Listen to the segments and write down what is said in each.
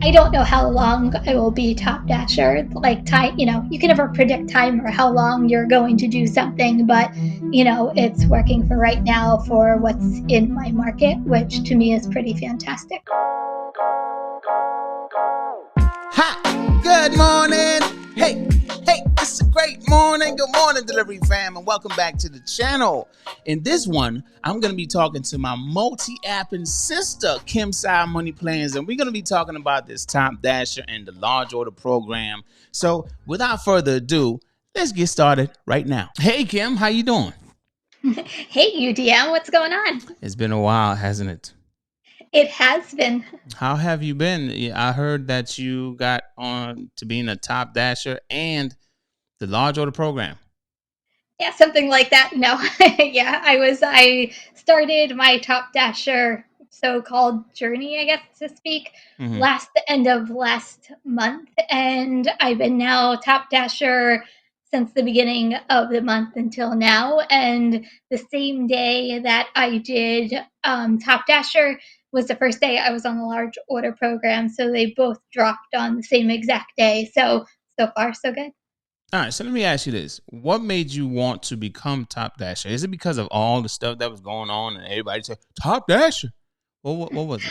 I don't know how long I will be top dasher. Like time, you can never predict time or how long you're going to do something, but it's working for right now for what's in my market, which to me is pretty fantastic. Ha! Good morning! Hey, it's a great morning. Good morning, delivery fam, and welcome back to the channel. In this one, I'm going to be talking to my multi-apping sister, Kim Side Money Plans, and we're going to be talking about this Top Dasher and the large order program. So, without further ado, let's get started right now. Hey, Kim, how you doing? Hey, UDM, what's going on? It's been a while, hasn't it? It has been. How have you been? I heard that you got on to being a Top Dasher and the large order program. Yeah, something like that. No, yeah, I started my top dasher so-called journey, I guess to speak, the end of last month, and I've been now top dasher since the beginning of the month until now. And the same day that I did top dasher was the first day I was on the large order program, so they both dropped on the same exact day. So far so good. All right, so let me ask you this. What made you want to become Top Dasher? Is it because of all the stuff that was going on and everybody said, Top Dasher? What was it?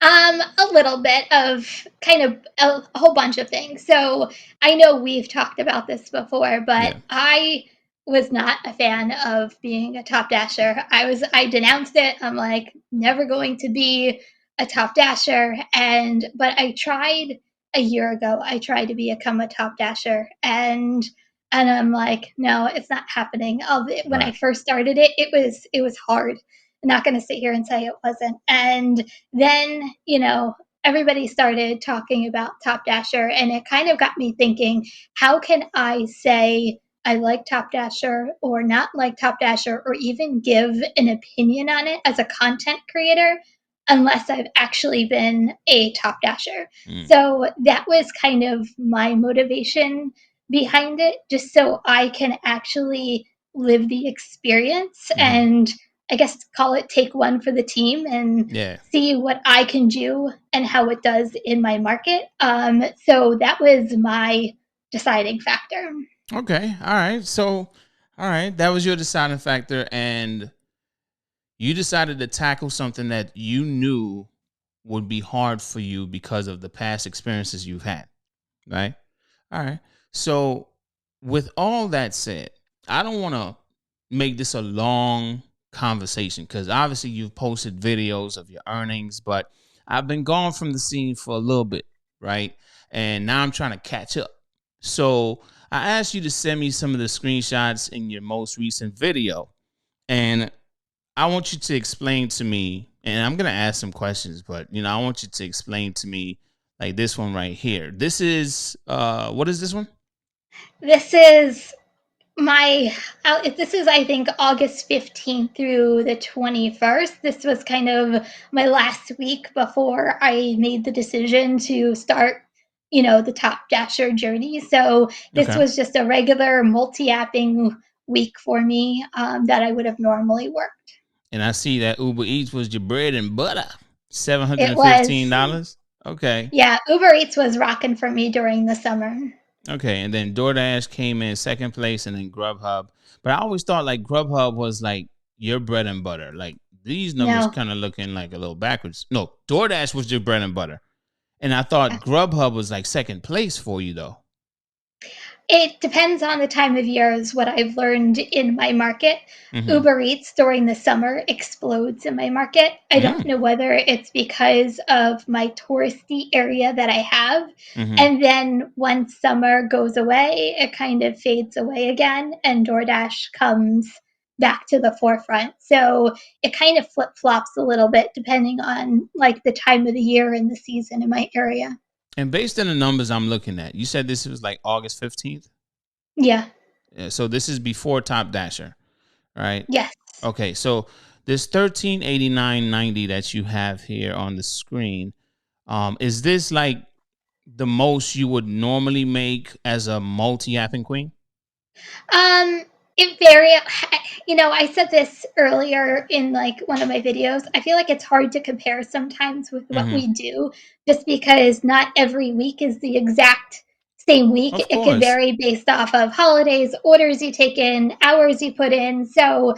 A little bit of kind of a whole bunch of things. So I know we've talked about this before, but Yeah. I was not a fan of being a top dasher. I denounced it. I'm like never going to be a top dasher. But I tried a year ago. I tried to become a top dasher, and I'm like, no, it's not happening. When I Right. first started it, it was hard. I'm not going to sit here and say it wasn't. And then, everybody started talking about Top Dasher, and it kind of got me thinking, how can I say I like Top Dasher or not like Top Dasher or even give an opinion on it as a content creator unless I've actually been a Top Dasher? So that was kind of my motivation behind it, just so I can actually live the experience and I guess call it take one for the team and Yeah. see what I can do and how it does in my market. So that was my deciding factor. Okay. All right. So, all right. That was your deciding factor. And you decided to tackle something that you knew would be hard for you because of the past experiences you've had. Right. All right. So, with all that said, I don't want to make this a long conversation because obviously you've posted videos of your earnings, but I've been gone from the scene for a little bit, right? And now I'm trying to catch up. So, I asked you to send me some of the screenshots in your most recent video. And I want you to explain to me, and I'm going to ask some questions, but I want you to explain to me like this one right here. This is what is this one? This is this is I think August 15th through the 21st. This was kind of my last week before I made the decision to start the top dasher journey. So this Okay. was just a regular multi-apping week for me that I would have normally worked. And I see that Uber Eats was your bread and butter. It was, $715. Okay. yeah, Uber Eats was rocking for me during the summer. Okay. And then DoorDash came in second place and then Grubhub. But I always thought like Grubhub was like your bread and butter. Like these numbers No, kind of looking like a little backwards. No, DoorDash was your bread and butter. And I yeah. thought Grubhub was like second place for you though. It depends on the time of year, is what I've learned in my market. Mm-hmm. Uber Eats during the summer explodes in my market. I don't know whether it's because of my touristy area that I have. Mm-hmm. And then once summer goes away, it kind of fades away again, and DoorDash comes back to the forefront. So it kind of flip flops a little bit depending on like the time of the year and the season in my area. And based on the numbers I'm looking at, you said this was like August 15th. Yeah. Yeah, so this is before Top Dasher, right? Yes. Okay, so this 1389.90 that you have here on the screen, is this like the most you would normally make as a multi-apping queen? Um, It very, I said this earlier in like one of my videos. I feel like it's hard to compare sometimes with what Hmm. we do just because not every week is the exact same week. Of It can course. vary based off of holidays, orders you take in, hours you put in. So,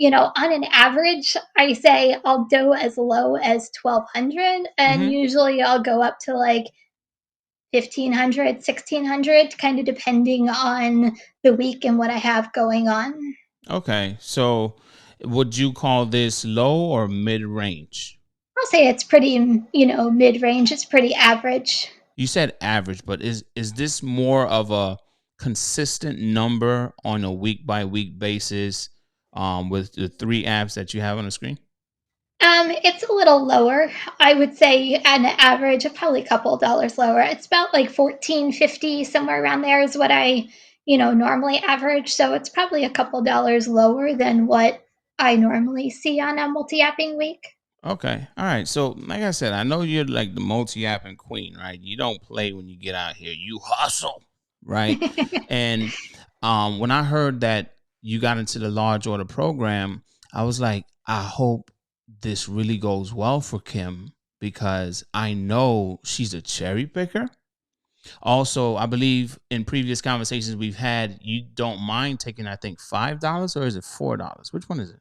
on an average, I say I'll do as low as 1200 and Hmm. usually I'll go up to like 1500, 1600, kind of depending on the week and what I have going on. Okay. So would you call this low or mid range? I'll say it's pretty, mid range. It's pretty average. You said average, but is this more of a consistent number on a week by week basis with the three apps that you have on the screen? It's a little lower. I would say at an average of probably a couple of dollars lower. It's about like 14.50 somewhere around there is what I, normally average. So it's probably a couple dollars lower than what I normally see on a multi-apping week. Okay. All right. So, like I said, I know you're like the multi-apping queen, right? You don't play when you get out here. You hustle, right? And when I heard that you got into the large order program, I was like, I hope this really goes well for Kim because I know she's a cherry picker. Also, I believe in previous conversations we've had, you don't mind taking, I think, $5 or is it $4? Which one is it?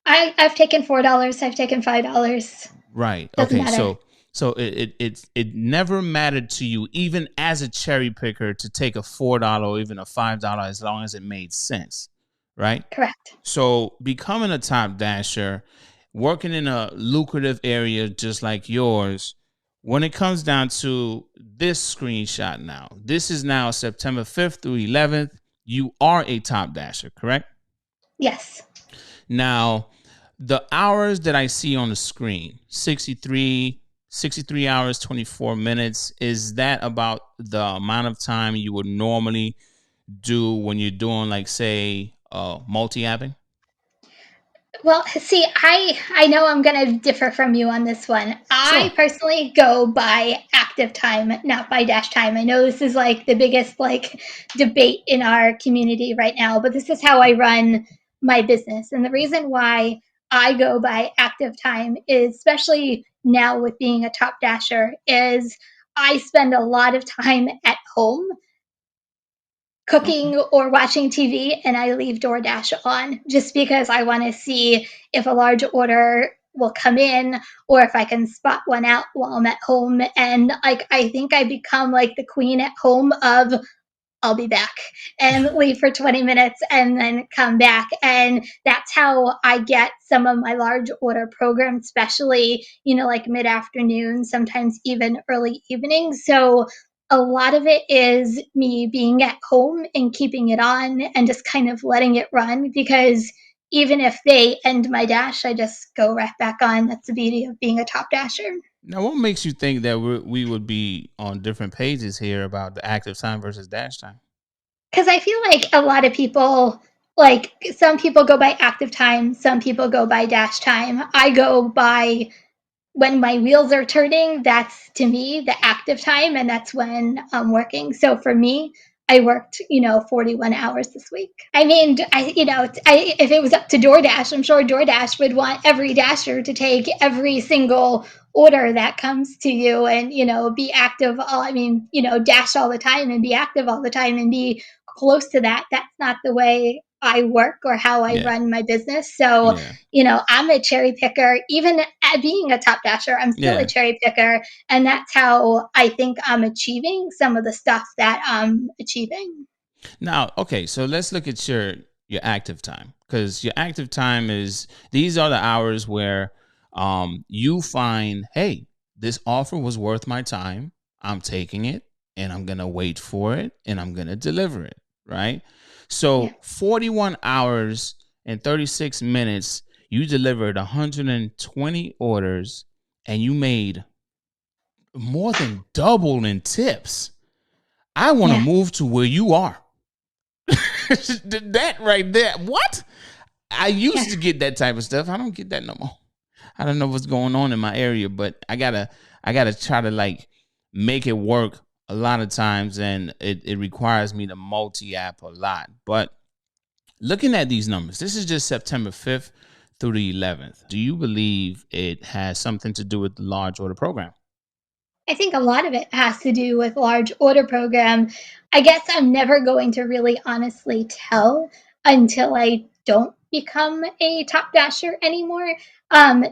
I've taken $4. I've taken $5. Right. Doesn't Okay. matter. So it never mattered to you, even as a cherry picker, to take a $4 or even a $5 as long as it made sense, right? Correct. So becoming a top dasher, working in a lucrative area just like yours, when it comes down to this screenshot now, this is now September 5th through 11th. You are a top dasher, correct? Yes. Now, the hours that I see on the screen, 63 hours, 24 minutes, is that about the amount of time you would normally do when you're doing, like, say, multi-apping? Well, see, I know I'm going to differ from you on this one. Sure. I personally go by active time, not by dash time. I know this is like the biggest like debate in our community right now, but this is how I run my business. And the reason why I go by active time is especially now with being a top dasher is I spend a lot of time at home Okay. cooking or watching TV and I leave DoorDash on just because I want to see if a large order will come in or if I can spot one out while I'm at home. And like, I think I become like the queen at home of I'll be back and leave for 20 minutes and then come back. And that's how I get some of my large order programs, especially, like mid afternoon, sometimes even early evening. So a lot of it is me being at home and keeping it on and just kind of letting it run because even if they end my dash, I just go right back on. That's the beauty of being a top dasher. Now, what makes you think that we would be on different pages here about the active time versus dash time? Because I feel like a lot of people, like some people go by active time, some people go by dash time. I go by when my wheels are turning, that's to me the active time, and that's when I'm working. So for me, I worked, 41 hours this week. I mean, if it was up to DoorDash, I'm sure DoorDash would want every dasher to take every single order that comes to you and, be active. Dash all the time and be active all the time and be close to that. That's not the way I work or how I Yeah. run my business. So, Yeah. I'm a cherry picker. Even at being a top dasher, I'm still a Yeah. cherry picker. And that's how I think I'm achieving some of the stuff that I'm achieving. Now, okay, so let's look at your active time because your active time is these are the hours where you find, hey, this offer was worth my time. I'm taking it and I'm gonna wait for it and I'm gonna deliver it, right? Yeah. So 41 hours and 36 minutes, you delivered 120 orders and you made more than double in tips. I want to Yeah. move to where you are. That right there. What? I Yeah. used to get that type of stuff. I don't get that no more. I don't know what's going on in my area, but I gotta try to like make it work a lot of times, and it requires me to multi app a lot. But looking at these numbers, this is just September 5th through the 11th. Do you believe it has something to do with the large order program? I think a lot of it has to do with large order program. I guess I'm never going to really honestly tell until I don't become a top dasher anymore.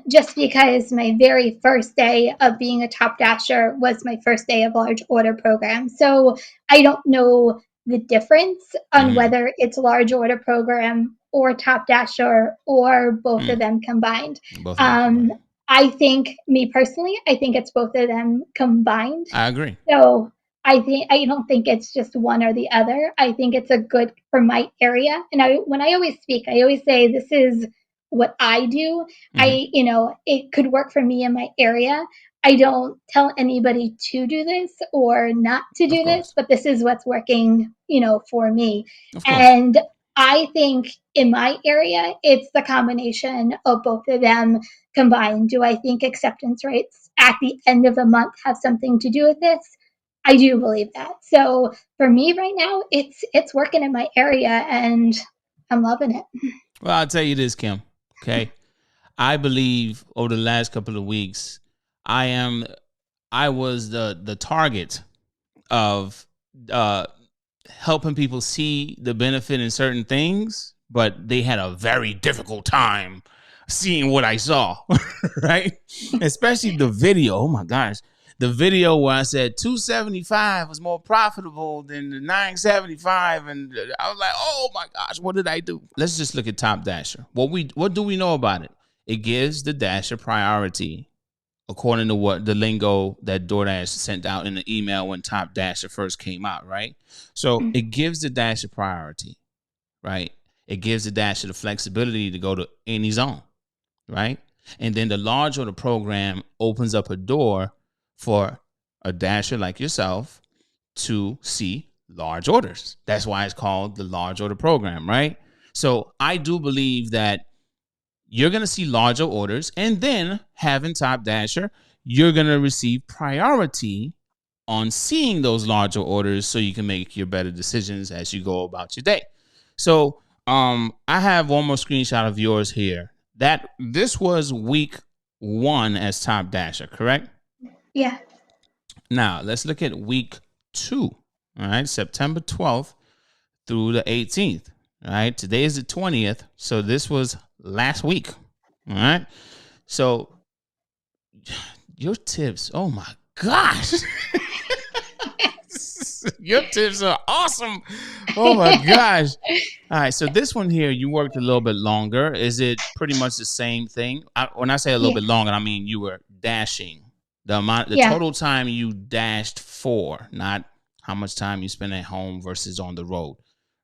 Just because my very first day of being a top dasher was my first day of large order program. So I don't know the difference on Mm-hmm. whether it's large order program or top dasher or both of them combined. Both of them Um, combined. I think, me personally, I think it's both of them combined. I agree. So I don't think it's just one or the other. I think it's a good for my area. And when I always speak, I always say this is what I do. Mm-hmm. It could work for me in my area. I don't tell anybody to do this or not to Of do this, course. but this is what's working, for me. Of course. And I think in my area, it's the combination of both of them combined. Do I think acceptance rates at the end of the month have something to do with this? I do believe that. So for me right now, it's working in my area and I'm loving it. Well, I'll tell you this, Kim. Okay. I believe over the last couple of weeks, I am I was the target of uh helping people see the benefit in certain things, but they had a very difficult time seeing what I saw, right? Especially the video. Oh my gosh. The video where I said 275 was more profitable than the 975. And I was like, oh my gosh, what did I do? Let's just look at Top Dasher. What do we know about it? It gives the Dasher priority according to what the lingo that DoorDash sent out in the email when Top Dasher first came out, right? So it gives the Dasher priority, right? It gives the Dasher the flexibility to go to any zone, right? And then the large order program opens up a door for a Dasher like yourself to see large orders. That's why it's called the large order program, right? So I do believe that you're going to see larger orders, and then having Top Dasher, you're going to receive priority on seeing those larger orders so you can make your better decisions as you go about your day. So I have one more screenshot of yours here. This was week 1 as Top Dasher, correct? Yeah. Now let's look at week 2. All right, September 12th through the 18th. All right, today is the 20th, so this was last week. All right, so your tips, oh my gosh. Your tips are awesome. Oh my gosh. All right, so this one here, you worked a little bit longer. Is it pretty much the same thing? When I say a little Yeah. bit longer, I mean you were dashing. The Yeah. total time you dashed for, not how much time you spent at home versus on the road,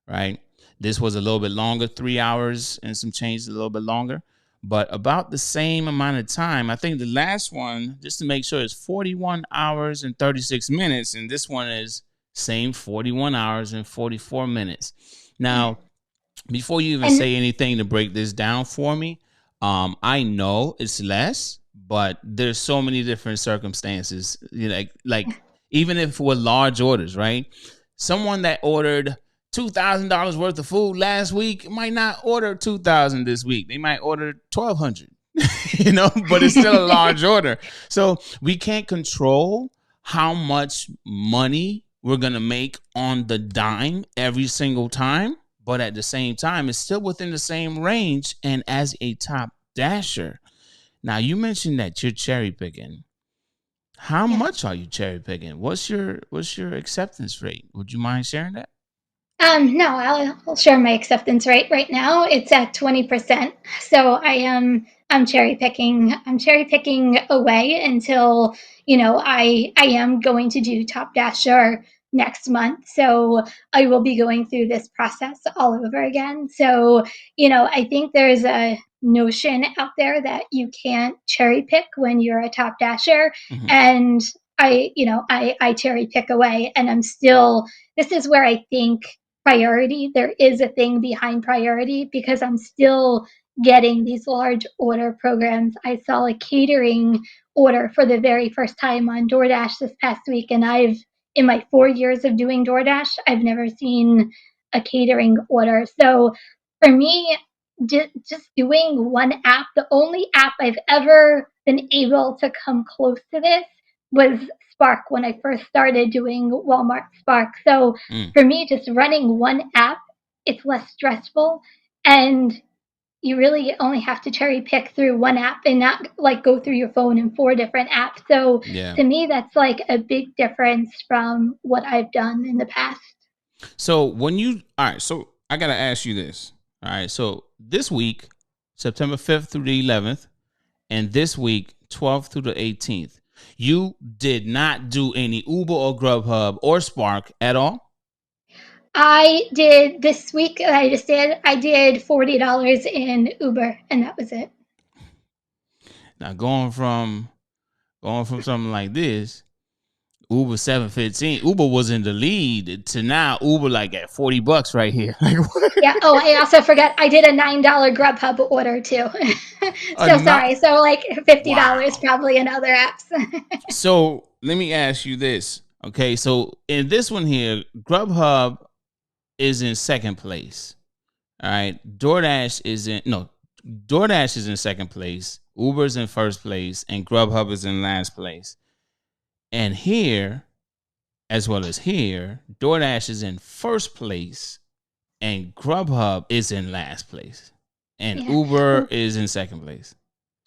right? This was a little bit longer, 3 hours and some change, a little bit longer, but about the same amount of time. I think the last one, just to make sure, is 41 hours and 36 minutes, and this one is same 41 hours and 44 minutes. Now, before you even And say anything to break this down for me, I know it's less, but there's so many different circumstances. Like even if with large orders, right? Someone that ordered $2,000 worth of food last week might not order 2,000 this week. They might order 1,200. But it's still a large order. So we can't control how much money we're gonna make on the dime every single time, but at the same time, it's still within the same range. And as a top dasher, now you mentioned that you're cherry picking. How yeah. much are you cherry picking? What's your acceptance rate? Would you mind sharing that? No, I'll share my acceptance rate right now. It's at 20%. So I'm cherry picking. I'm cherry picking away until I am going to do Top Dasher next month. So I will be going through this process all over again. So I think there's a notion out there that you can't cherry pick when you're a Top Dasher, Mm-hmm. and I cherry pick away, and I'm still. This is where I think priority. There is a thing behind priority because I'm still getting these large order programs. I saw a catering order for the very first time on DoorDash this past week, and in my 4 years of doing DoorDash, I've never seen a catering order. So For me, just doing one app, the only app I've ever been able to come close to this was Spark when I first started doing Walmart Spark. So Mm, for me, just running one app, it's less stressful, and you really only have to cherry pick through one app and not like go through your phone in four different apps. So yeah. to me, that's like a big difference from what I've done in the past. So when you all right, so I gotta ask you this. All right, so this week, September 5th through the 11th, and this week, 12th through the 18th, you did not do any Uber or Grubhub or Spark at all. I did this week. I did $40 in Uber, and that was it. Now going from something like this, Uber 715. Uber was in the lead to now Uber like at $40 right here. Like what? Yeah. Oh, I also forgot I did a $9 Grubhub order too. So Not sorry. So like $50 wow. probably in other apps. So let me ask you this. Okay, so in this one here, Grubhub is in second place. All right. DoorDash is in second place. Uber's in first place, and Grubhub is in last place. And here, as well as here, DoorDash is in first place, and Grubhub is in last place, and Yeah. Uber is in second place.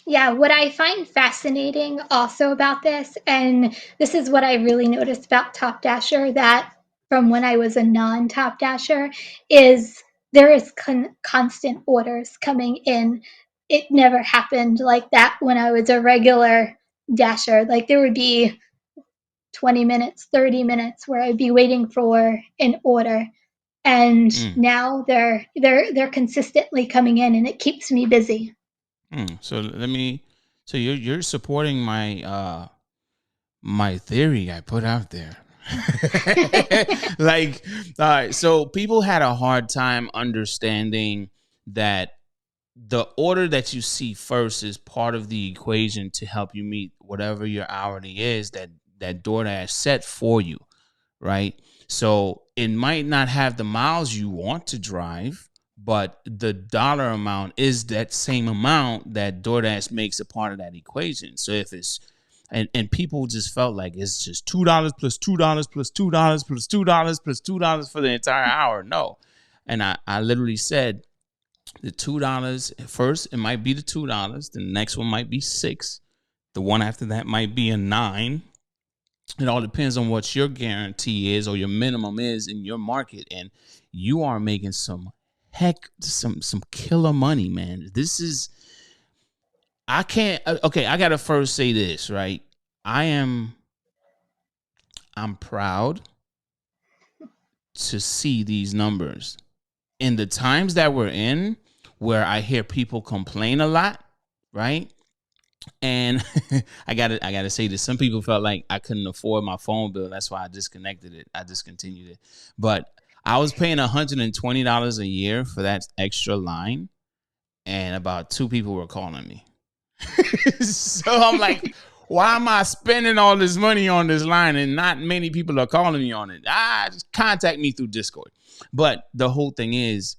Yeah, what I find fascinating also about this, and this is what I really noticed about Top Dasher, that from when I was a non Top Dasher, is there is constant orders coming in. It never happened like that when I was a regular Dasher. Like there would be 20 minutes, 30 minutes where I'd be waiting for an order. And Mm, now they're consistently coming in and it keeps me busy. So let me. So you're supporting my theory I put out there. Like, all right, so people had a hard time understanding that the order that you see first is part of the equation to help you meet whatever your hourly is that DoorDash set for you, right? So it might not have the miles you want to drive, but the dollar amount is that same amount that DoorDash makes a part of that equation. So if it's and people just felt like it's just $2 plus $2 plus $2 plus $2 plus $2 for the entire hour. No. And I literally said the $2 first, it might be the $2. The next one might be six. The one after that might be a nine. It all depends on what your guarantee is or your minimum is in your market. And you are making some killer money, man. This is I can't okay, I gotta first say this, right? I am I'm proud to see these numbers. In the times that we're in, where I hear people complain a lot, right? And I gotta say this. Some people felt like I couldn't afford my phone bill. That's why I disconnected it. I discontinued it. But I was paying $120 a year for that extra line, and about two people were calling me. So I'm like, why am I spending all this money on this line and not many people are calling me on it? Just contact me through Discord. But the whole thing is,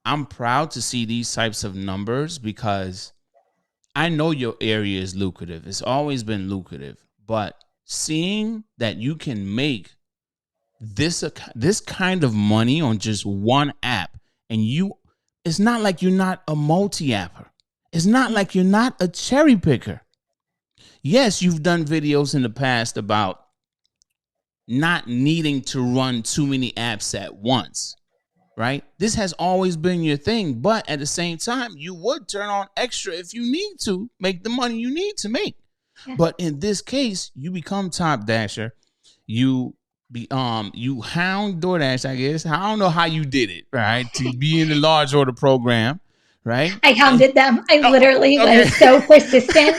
I'm proud to see these types of numbers because I know your area is lucrative. It's always been lucrative. But seeing that you can make this kind of money on just one app, and it's not like you're not a multi-apper. It's not like you're not a cherry picker. Yes, you've done videos in the past about not needing to run too many apps at once, right? This has always been your thing, but at the same time, you would turn on extra if you need to make the money you need to make. Yeah. But in this case, you become Top Dasher. You hound DoorDash, I guess. I don't know how you did it, right? To be in the large order program, right? I hounded them. I literally Okay. was so persistent.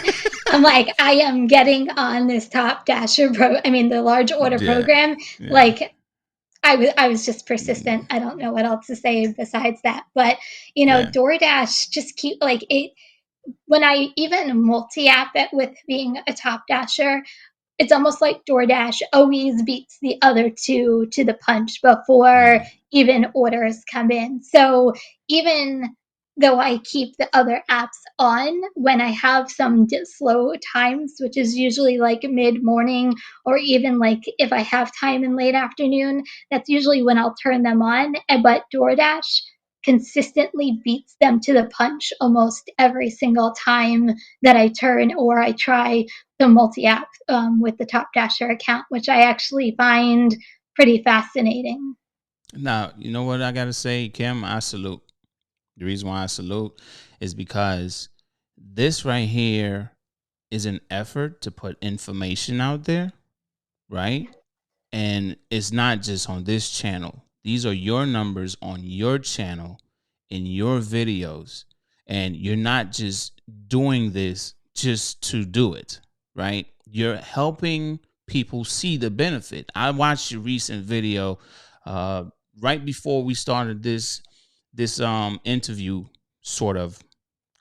I'm like, I am getting on this Top Dasher the large order Yeah. program. Yeah. Like I was just persistent. Mm, I don't know what else to say besides that. But yeah. DoorDash just keep like it when I even multi-app it with being a Top Dasher, it's almost like DoorDash always beats the other two to the punch before Mm, even orders come in. So even though I keep the other apps on when I have some slow times, which is usually like mid morning or even like if I have time in late afternoon, that's usually when I'll turn them on. But DoorDash consistently beats them to the punch almost every single time that I turn or I try the multi app with the Top Dasher account, which I actually find pretty fascinating. Now, you know what I gotta say, Kim? I salute. The reason why I salute is because this right here is an effort to put information out there, right? And it's not just on this channel. These are your numbers on your channel in your videos. And you're not just doing this just to do it, right? You're helping people see the benefit. I watched your recent video uh, right before we started this interview sort of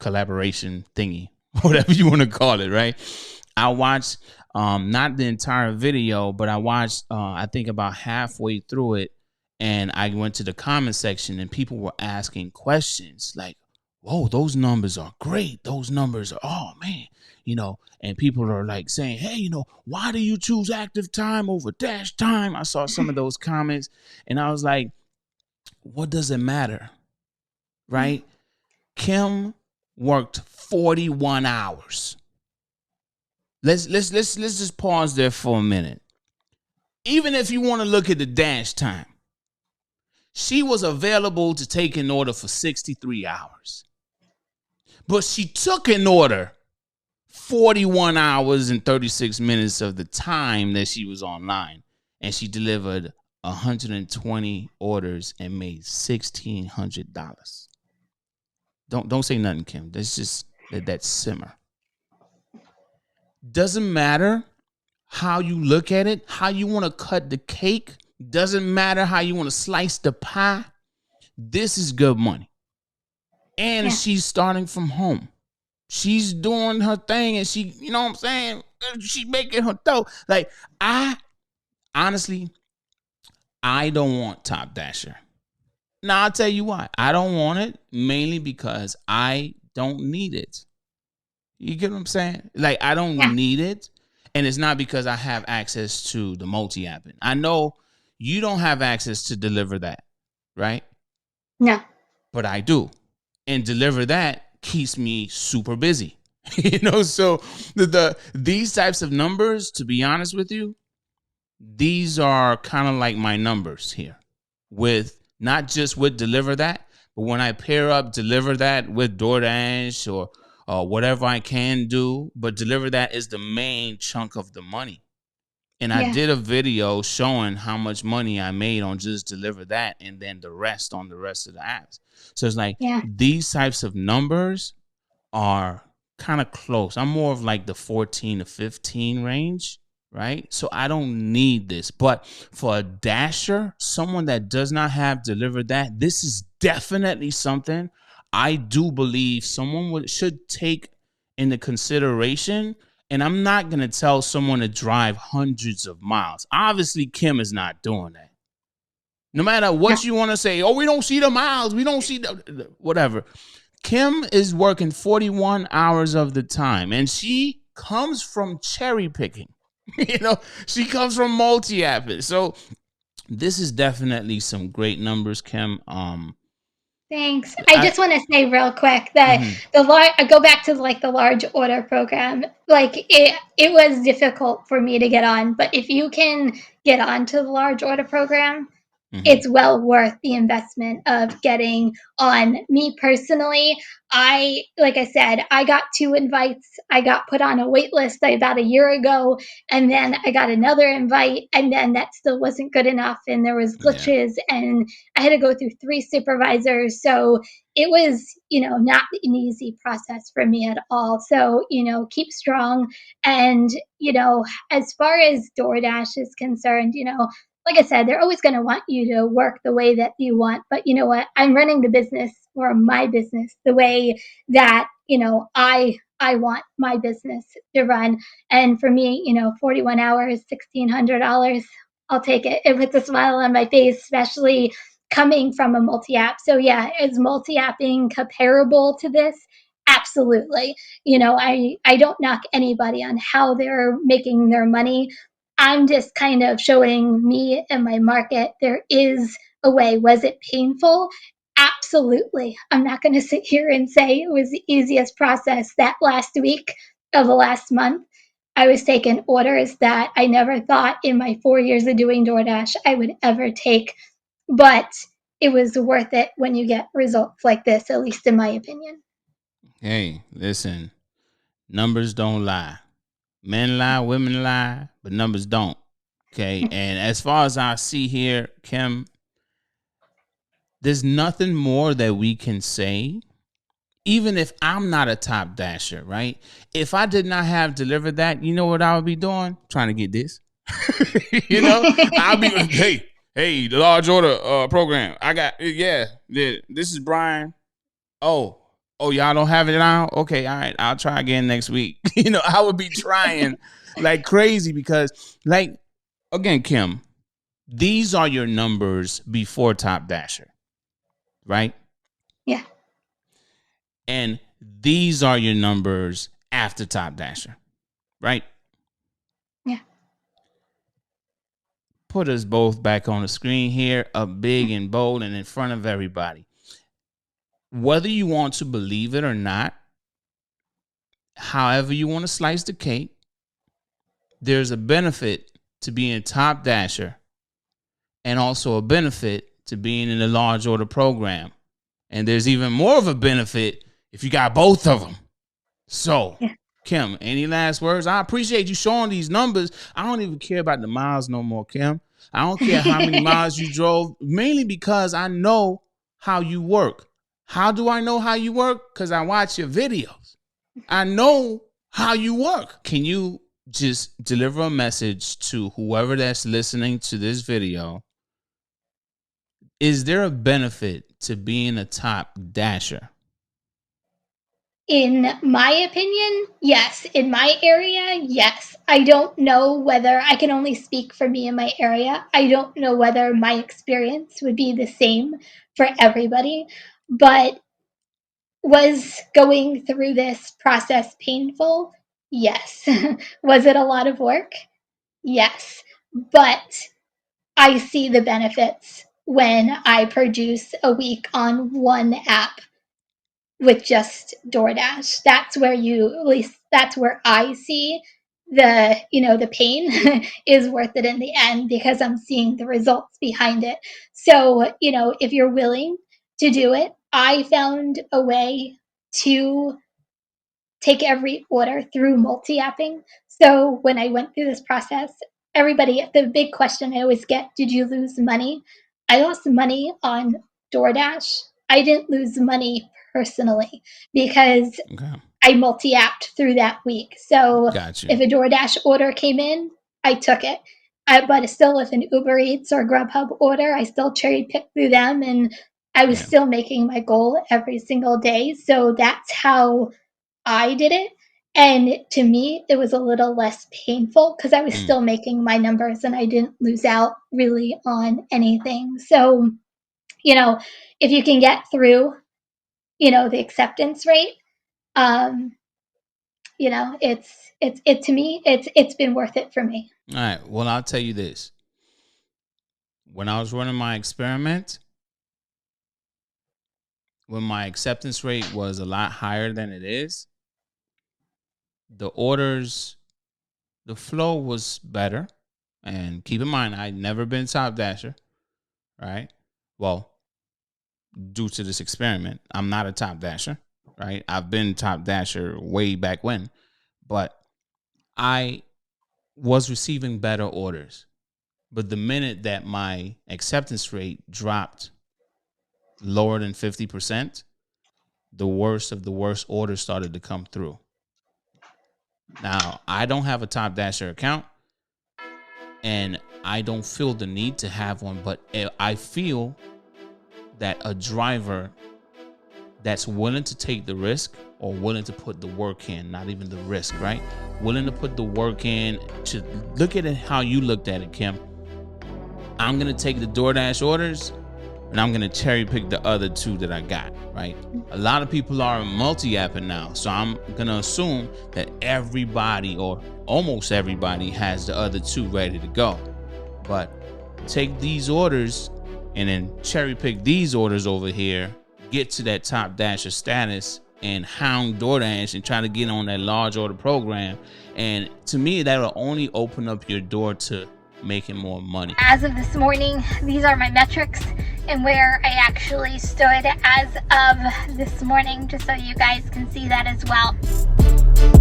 collaboration thingy, whatever you want to call it, right? I watched not the entire video, but I watched I think about halfway through it, and I went to the comment section and people were asking questions like, "Whoa, those numbers are great. Those numbers are, oh man, and people are like saying, "Hey, why do you choose active time over dash time?" I saw some of those comments and I was like, what does it matter? Right? Kim worked 41 hours. Let's just pause there for a minute. Even if you want to look at the dash time, she was available to take an order for 63 hours. But she took an order 41 hours and 36 minutes of the time that she was online, and she delivered 120 orders and made $1,600. Don't say nothing, Kim. That's just that simmer. Doesn't matter how you look at it, how you want to cut the cake. Doesn't matter how you want to slice the pie. This is good money. And Yeah. she's starting from home. She's doing her thing and she, you know what I'm saying? She making her dough. Like, I honestly, I don't want Top Dasher. Now, I'll tell you why. I don't want it mainly because I don't need it. You get what I'm saying? Like, I don't Yeah. need it. And it's not because I have access to the multi-apping. I know you don't have access to deliver that, right? No. But I do. And deliver that keeps me super busy. So these types of numbers, to be honest with you, these are kind of like my numbers here. With not just with deliver that, but when I pair up deliver that with DoorDash or whatever I can do, but deliver that is the main chunk of the money. And I Yeah. did a video showing how much money I made on just deliver that and then the rest on the rest of the apps. So it's like Yeah. these types of numbers are kind of close. I'm more of like the 14 to 15 range, right? So I don't need this. But for a dasher, someone that does not have delivered that, this is definitely something I do believe someone should take into consideration. And I'm not going to tell someone to drive hundreds of miles. Obviously, Kim is not doing that. No matter No. what you want to say, oh, we don't see the miles, we don't see the whatever. Kim is working 41 hours of the time, and she comes from cherry picking. She comes from multi-apping. So this is definitely some great numbers, Kim. Thanks. I I just want to say real quick that mhm, I go back to like the large order program. Like it was difficult for me to get on, but if you can get onto the large order program, mhm, it's well worth the investment of getting on. Me personally, like I said, I got 2 invites. I got put on a wait list about a year ago, and then I got another invite, and then that still wasn't good enough, and there was yeah, glitches, and I had to go through 3 supervisors. So it was, not an easy process for me at all. So, keep strong. And, as far as DoorDash is concerned, like I said, they're always going to want you to work the way that you want. But you know what? I'm running the business or my business the way that, I want my business to run. And for me, 41 hours, $1,600, I'll take it. It puts a smile on my face, especially coming from a multi-app. So yeah, is multi-apping comparable to this? Absolutely. I don't knock anybody on how they're making their money. I'm just kind of showing me and my market there is a way. Was it painful? Absolutely. I'm not going to sit here and say it was the easiest process. That last week of the last month, I was taking orders that I never thought in my 4 years of doing DoorDash I would ever take, but it was worth it when you get results like this, at least in my opinion. Hey, listen, numbers don't lie. Men lie, women lie, but numbers don't. Okay. And as far as I see here, Kim, there's nothing more that we can say. Even if I'm not a top dasher, right? If I did not have delivered that, you know what I would be doing? Trying to get this. I'll be hey, the large order program. I got this is Brian. Oh, y'all don't have it now? Okay, all right. I'll try again next week. I would be trying like crazy because, like, again, Kim, these are your numbers before Top Dasher, right? Yeah. And these are your numbers after Top Dasher, right? Yeah. Put us both back on the screen here, up big and bold and in front of everybody. Whether you want to believe it or not, however you want to slice the cake, there's a benefit to being Top Dasher and also a benefit to being in the large order program. And there's even more of a benefit if you got both of them. So, yeah. Kim, any last words? I appreciate you showing these numbers. I don't even care about the miles no more, Kim. I don't care how many miles you drove, mainly because I know how you work. How do I know how you work? Because I watch your videos. I know how you work. Can you just deliver a message to whoever that's listening to this video? Is there a benefit to being a top dasher? In my opinion, yes. In my area, yes. I don't know whether, I can only speak for me in my area. I don't know whether my experience would be the same for everybody, but was going through this process painful? Yes. Was it a lot of work? Yes. But I see the benefits when I produce a week on one app with just DoorDash. That's where at least that's where I see the pain is worth it in the end because I'm seeing the results behind it. So, if you're willing to do it, I found a way to take every order through multi-apping. So when I went through this process, the big question I always get, did you lose money? I lost money on DoorDash. I didn't lose money personally because I multi-apped through that week. So if a DoorDash order came in, I took it. But still, if an Uber Eats or Grubhub order, I still cherry picked through them, and I was still making my goal every single day. So that's how I did it. And to me, it was a little less painful because I was still making my numbers and I didn't lose out really on anything. So, if you can get through, the acceptance rate, to me, it's been worth it for me. All right. Well, I'll tell you this. When I was running my experiment, when my acceptance rate was a lot higher than it is, the orders, the flow was better. And keep in mind, I'd never been top dasher, right? Well, due to this experiment, I'm not a top dasher, right? I've been top dasher way back when, but I was receiving better orders. But the minute that my acceptance rate dropped lower than 50%, the worst of the worst orders started to come through. Now, I don't have a Top Dasher account, and I don't feel the need to have one, but I feel that a driver that's willing to take the risk or willing to put the work in, not even the risk, right? Willing to put the work in, to look at it how you looked at it, Kim. I'm going to take the DoorDash orders and I'm gonna cherry pick the other 2 that I got, right? A lot of people are multi-apping now, so I'm gonna assume that everybody or almost everybody has the other 2 ready to go. But take these orders and then cherry pick these orders over here, get to that top Dasher status, and hound DoorDash and try to get on that large order program. And to me, that will only open up your door to making more money. As of this morning, these are my metrics and where I actually stood as of this morning, just so you guys can see that as well.